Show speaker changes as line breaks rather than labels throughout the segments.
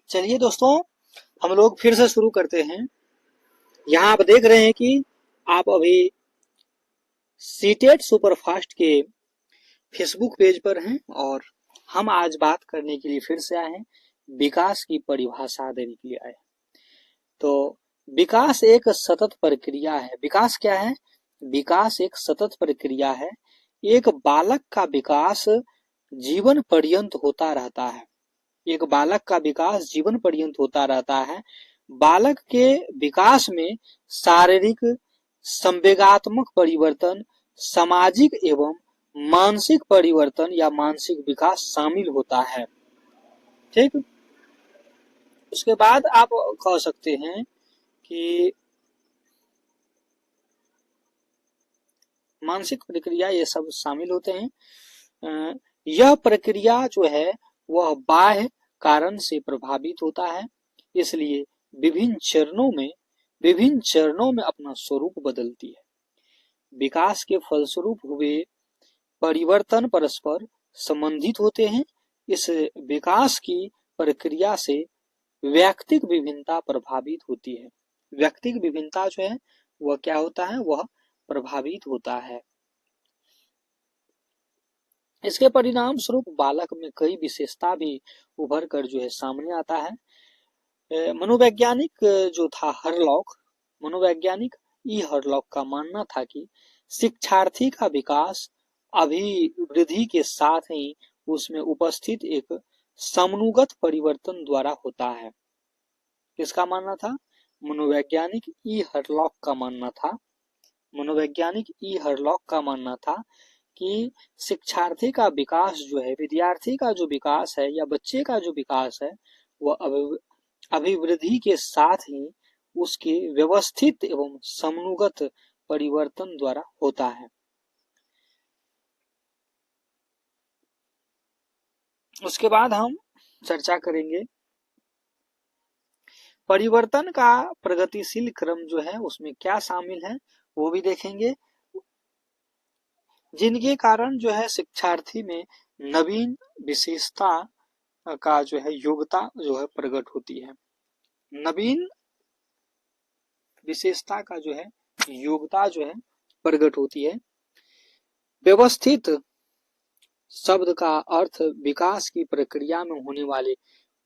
चलिए दोस्तों, हम लोग फिर से शुरू करते हैं। यहाँ आप देख रहे हैं कि आप अभी सीटेट सुपरफास्ट के फेसबुक पेज पर हैं और हम आज बात करने के लिए फिर से आए हैं। विकास की परिभाषा देने के लिए आए हैं। तो विकास एक सतत प्रक्रिया है। विकास क्या है? विकास एक सतत प्रक्रिया है। एक बालक का विकास जीवन पर्यंत होता रहता है। एक बालक का विकास जीवन पर्यंत होता रहता है। बालक के विकास में शारीरिक, संवेगात्मक परिवर्तन, सामाजिक एवं मानसिक परिवर्तन या मानसिक विकास शामिल होता है। ठीक। उसके बाद आप कह सकते हैं कि मानसिक प्रक्रिया ये सब शामिल होते हैं। यह प्रक्रिया जो है वह बाह्य कारण से प्रभावित होता है, इसलिए विभिन्न चरणों में अपना स्वरूप बदलती है। विकास के फलस्वरूप हुए परिवर्तन परस्पर संबंधित होते हैं। इस विकास की प्रक्रिया से व्यक्तिक विभिन्नता प्रभावित होती है। व्यक्तिक विभिन्नता जो है वह क्या होता है? वह प्रभावित होता है। इसके परिणाम स्वरूप बालक में कई विशेषता भी उभर कर जो है सामने आता है। मनोवैज्ञानिक जो था मनोवैज्ञानिक ई हरलॉक का मानना था कि शिक्षार्थी का विकास अभिवृद्धि के साथ ही उसमें उपस्थित एक समनुगत परिवर्तन द्वारा होता है। किसका मानना था? मनोवैज्ञानिक ई हरलॉक का मानना था। मनोवैज्ञानिक ई हरलॉक का मानना था कि शिक्षार्थी का विकास जो है, विद्यार्थी का जो विकास है या बच्चे का जो विकास है, वह अभिवृद्धि के साथ ही उसके व्यवस्थित एवं समनुगत परिवर्तन द्वारा होता है। उसके बाद हम चर्चा करेंगे परिवर्तन का प्रगतिशील क्रम जो है उसमें क्या शामिल है, वो भी देखेंगे। जिनके कारण जो है शिक्षार्थी में नवीन विशेषता का जो है योग्यता जो है प्रकट होती है। नवीन विशेषता का जो है योग्यता जो है प्रकट होती है। व्यवस्थित शब्द का अर्थ विकास की प्रक्रिया में होने वाले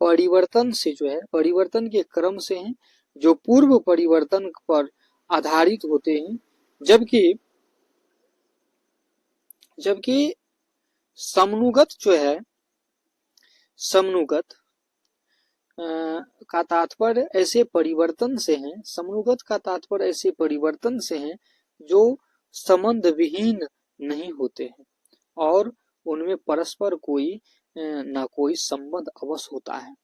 परिवर्तन से जो है, परिवर्तन के क्रम से है जो पूर्व परिवर्तन पर आधारित होते हैं। जबकि समनुगत जो है, समनुगत का तात्पर्य ऐसे परिवर्तन से है, समनुगत का तात्पर्य ऐसे परिवर्तन से है जो संबंध विहीन नहीं होते हैं और उनमें परस्पर कोई ना कोई संबंध अवश्य होता है।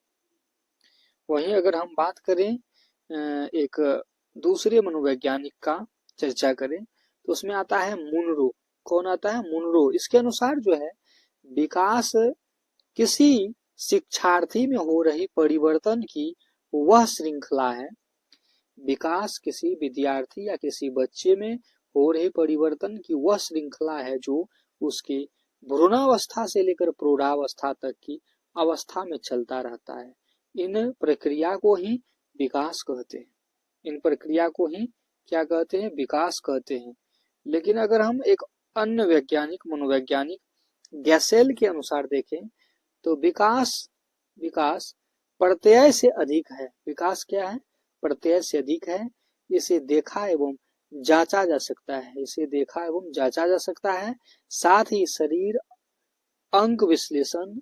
वहीं अगर हम बात करें एक दूसरे मनोवैज्ञानिक का चर्चा करें तो उसमें आता है मुनरो। कौन आता है? मुनरो। इसके अनुसार जो है विकास किसी शिक्षार्थी में हो रही परिवर्तन की वह श्रृंखला है। विकास किसी विद्यार्थी या किसी बच्चे में हो रहे परिवर्तन की वह श्रृंखला है जो उसके भ्रूणावस्था से लेकर प्रौढ़ावस्था तक की अवस्था में चलता रहता है। इन प्रक्रिया को ही विकास कहते हैं। इन प्रक्रिया को ही क्या कहते हैं? विकास कहते हैं। लेकिन अगर हम एक अन्य वैज्ञानिक, मनोवैज्ञानिक गैसेल के अनुसार देखें तो विकास प्रत्यय से अधिक है। विकास क्या है? प्रत्यय से अधिक है। इसे देखा एवं जांचा जा सकता है। इसे देखा एवं जांचा जा सकता है। साथ ही शरीर अंक विश्लेषण,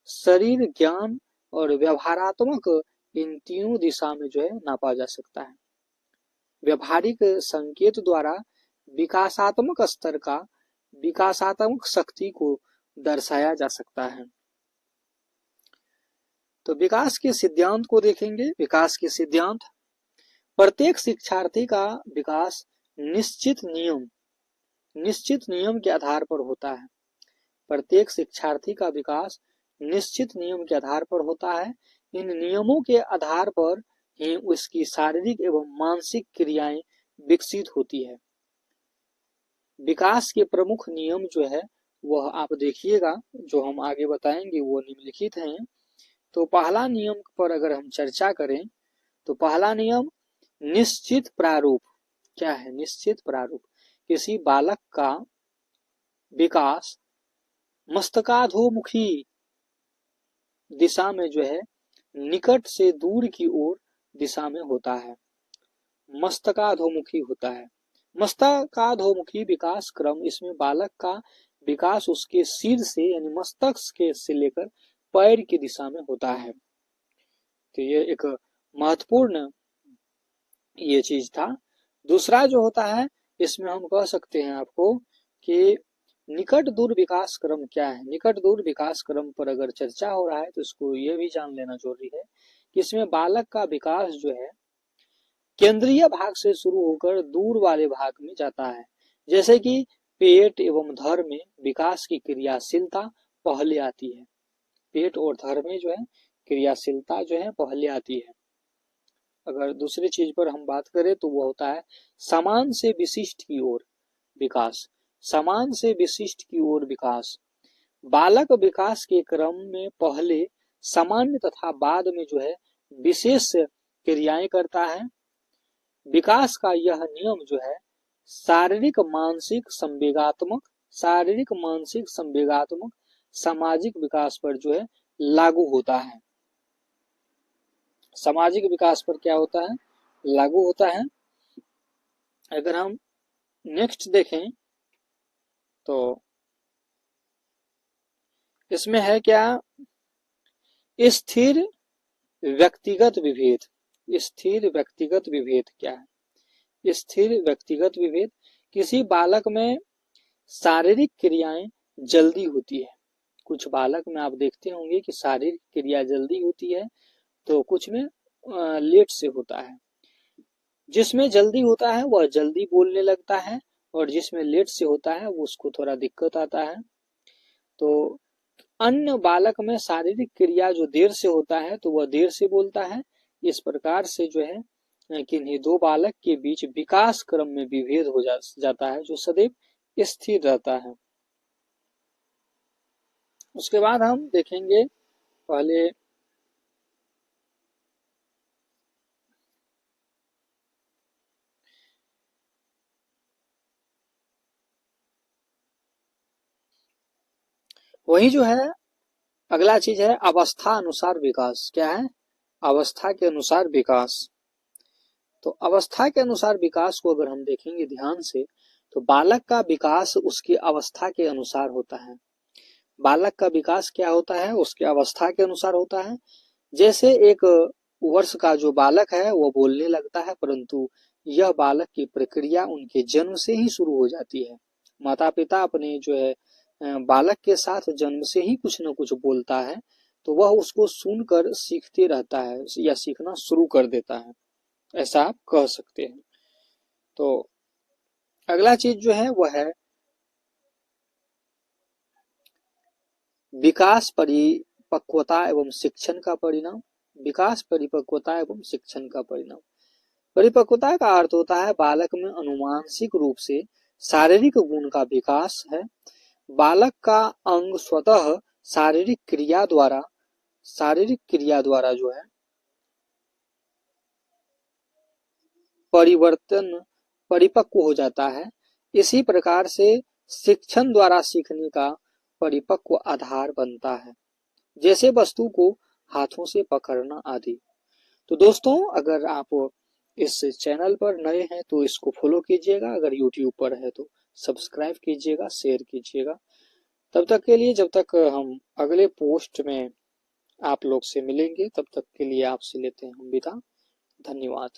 शरीर ज्ञान और व्यवहारात्मक इन तीनों दिशा में जो है नापा जा सकता है। व्यवहारिक संकेत द्वारा विकासात्मक स्तर का, विकासात्मक शक्ति को दर्शाया जा सकता है। तो विकास के सिद्धांत को देखेंगे। विकास के सिद्धांत: प्रत्येक शिक्षार्थी का विकास निश्चित नियम के आधार पर होता है। प्रत्येक शिक्षार्थी का विकास निश्चित नियम के आधार पर होता है। इन नियमों के आधार पर ही उसकी शारीरिक एवं मानसिक क्रियाएं विकसित होती है। विकास के प्रमुख नियम जो है वह आप देखिएगा, जो हम आगे बताएंगे वो निम्नलिखित हैं। तो पहला नियम पर अगर हम चर्चा करें तो पहला नियम निश्चित प्रारूप। क्या है निश्चित प्रारूप? किसी बालक का विकास मस्तकाधोमुखी दिशा में जो है निकट से दूर की ओर दिशा में होता है, मस्तकाधोमुखी होता है। मस्तकाधोमुखी विकास क्रम, इसमें बालक का विकास उसके सिर से यानी मस्तक के से लेकर पैर की दिशा में होता है। तो ये एक महत्वपूर्ण ये चीज था। दूसरा जो होता है इसमें हम कह सकते हैं आपको कि निकट दूर विकास क्रम क्या है। निकट दूर विकास क्रम पर अगर चर्चा हो रहा है तो इसको ये भी जान लेना जरूरी है कि इसमें बालक का विकास जो है केंद्रीय भाग से शुरू होकर दूर वाले भाग में जाता है। जैसे कि पेट एवं धर में विकास की क्रियाशीलता पहले आती है। पेट और धर में जो है क्रियाशीलता जो है पहले आती है। अगर दूसरी चीज पर हम बात करें तो वो होता है समान से विशिष्ट की ओर विकास। समान से विशिष्ट की ओर विकास, बालक विकास के क्रम में पहले सामान्य तथा बाद में जो है विशेष क्रियाएं करता है। विकास का यह नियम जो है शारीरिक मानसिक संवेगात्मक सामाजिक विकास पर जो है लागू होता है। सामाजिक विकास पर क्या होता है? लागू होता है। अगर हम नेक्स्ट देखें तो इसमें है क्या? स्थिर व्यक्तिगत विभेद। स्थिर व्यक्तिगत विभेद क्या है? स्थिर व्यक्तिगत विभेद, किसी बालक में शारीरिक क्रियाएं जल्दी होती है। कुछ बालक में आप देखते होंगे कि शारीरिक क्रिया जल्दी होती है तो कुछ में लेट से होता है। जिसमें जल्दी होता है वह जल्दी बोलने लगता है और जिसमें लेट से होता है वो उसको थोड़ा दिक्कत आता है। तो अन्य बालक में शारीरिक क्रिया जो देर से होता है तो वह देर से बोलता है। इस प्रकार से जो है किन्हीं दो बालक के बीच विकास क्रम में विभेद हो जाता है जो सदैव स्थिर रहता है। उसके बाद हम देखेंगे पहले वही जो है अगला चीज है अवस्था अनुसार विकास। क्या है? अवस्था के अनुसार विकास। तो अवस्था के अनुसार विकास को अगर हम देखेंगे ध्यान से तो बालक का विकास उसकी अवस्था के अनुसार होता है। बालक का विकास क्या होता है? उसके अवस्था के अनुसार होता है। जैसे एक वर्ष का जो बालक है वो बोलने लगता है, परंतु यह बालक की प्रक्रिया उनके जन्म से ही शुरू हो जाती है। माता पिता अपने जो है बालक के साथ जन्म से ही कुछ न कुछ बोलता है तो वह उसको सुनकर सीखते रहता है या सीखना शुरू कर देता है, ऐसा आप कह सकते हैं। तो अगला चीज जो है वह है विकास परिपक्वता एवं शिक्षण का परिणाम। विकास परिपक्वता एवं शिक्षण का परिणाम। परिपक्वता का अर्थ होता है बालक में अनुमानसिक रूप से शारीरिक गुण का विकास है। बालक का अंग स्वतः शारीरिक क्रिया द्वारा जो है परिपक्व हो जाता है। इसी प्रकार से शिक्षण द्वारा सीखने का परिपक्व आधार बनता है, जैसे वस्तु को हाथों से पकड़ना आदि। तो दोस्तों अगर आप इस चैनल पर नए हैं तो इसको फॉलो कीजिएगा, अगर यूट्यूब पर है तो सब्सक्राइब कीजिएगा, शेयर कीजिएगा। तब तक के लिए, जब तक हम अगले पोस्ट में आप लोग से मिलेंगे, तब तक के लिए आपसे लेते हैं हम विदा। धन्यवाद।